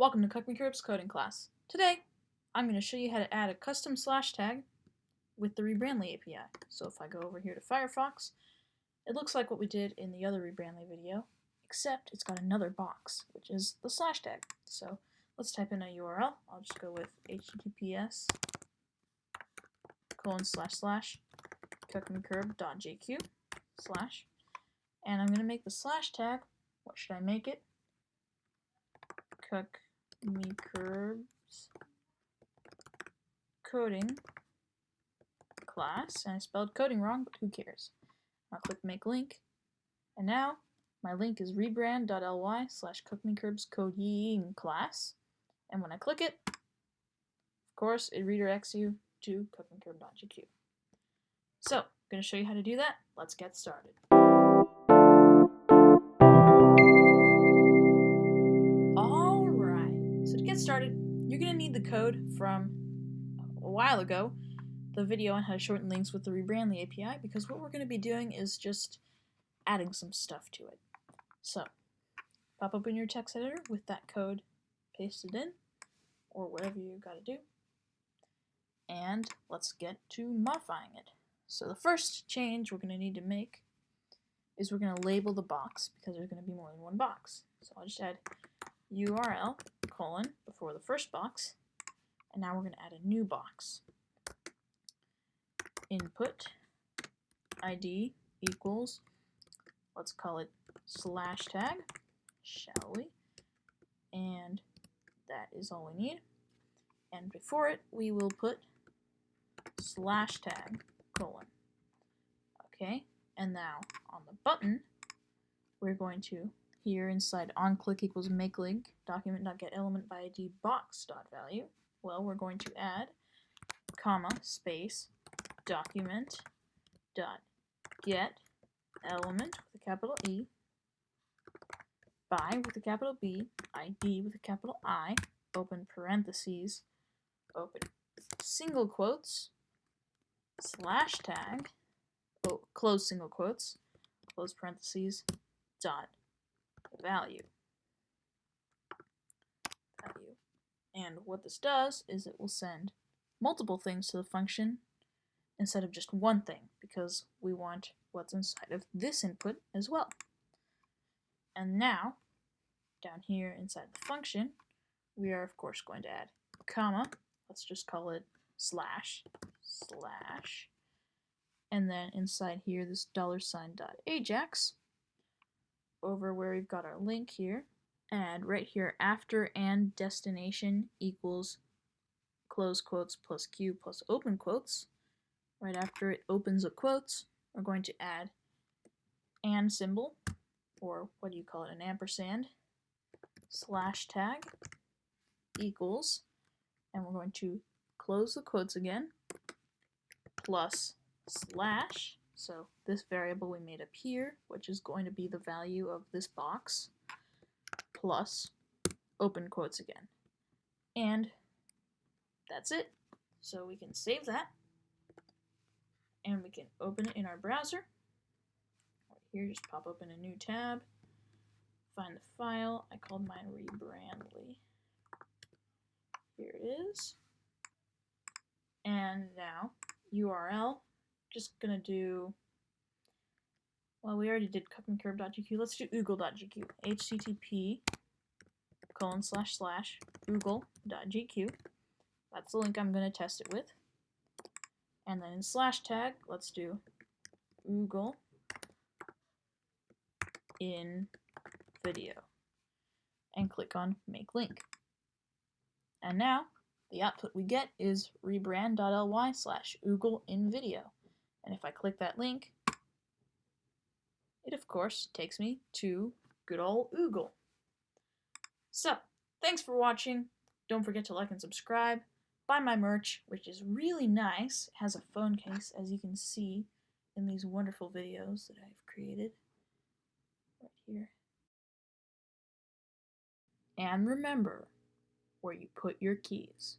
Welcome to Cukmekerb's coding class. Today, I'm going to show you how to add a custom slash tag with the Rebrandly API. So if I go over here to Firefox, it looks like what we did in the other Rebrandly video, except it's got another box, which is the slash tag. So let's type in a URL. I'll just go with https://cukmekerb.gq/ and I'm going to make the slash tag. What should I make it? Cukmekerb's coding class, and I spelled coding wrong, but who cares? I'll click make link, and now my link is rebrand.ly/cukmekerb's coding class, and when I click it, of course, it redirects you to cukmekerb.gq. So, I'm going to show you how to do that. Let's get started. So to get started, you're going to need the code from a while ago, the video on how to shorten links with the Rebrandly API, because what we're going to be doing is just adding some stuff to it. So pop open your text editor with that code pasted in, or whatever you got to do, and let's get to modifying it. So the first change we're going to need to make is we're going to label the box, because there's going to be more than one box. So I'll just add URL : before the first box, and now we're going to add a new box. Input ID equals, let's call it /tag, shall we? And that is all we need. And before it, we will put /tag : okay, and now on the button, we're going to, here inside onClick equals make link document.getElement by ID box.value, well, we're going to add comma space document dot get element with a capital E by with a capital B ID with a capital I, open parentheses, open single quotes, /tag, close single quotes, close parentheses, dot value. And what this does is it will send multiple things to the function instead of just one thing, because we want what's inside of this input as well. And now, down here inside the function, we are of course going to add comma, let's just call it // and then inside here this $.ajax, over where we've got our link here, and right here after and destination equals close quotes plus q plus open quotes, right after it opens the quotes, we're going to add and symbol, or what do you call it, an ampersand, /tag equals, and we're going to close the quotes again, plus /, so this variable we made up here, which is going to be the value of this box, plus open quotes again. And that's it. So we can save that, and we can open it in our browser. Right here, just pop open a new tab, find the file. I called mine Rebrandly. Here it is. And now, URL, just gonna do, well, we already did cukmekerb.gq. Let's do oogle.gq. http://oogle.gq. That's the link I'm going to test it with. And then in /tag, let's do oogle in video. And click on make link. And now, the output we get is rebrand.ly/oogle in video. And if I click that link, it of course takes me to good old Oogle. So, thanks for watching. Don't forget to like and subscribe. Buy my merch, which is really nice. It has a phone case, as you can see in these wonderful videos that I've created. Right here. And remember where you put your keys.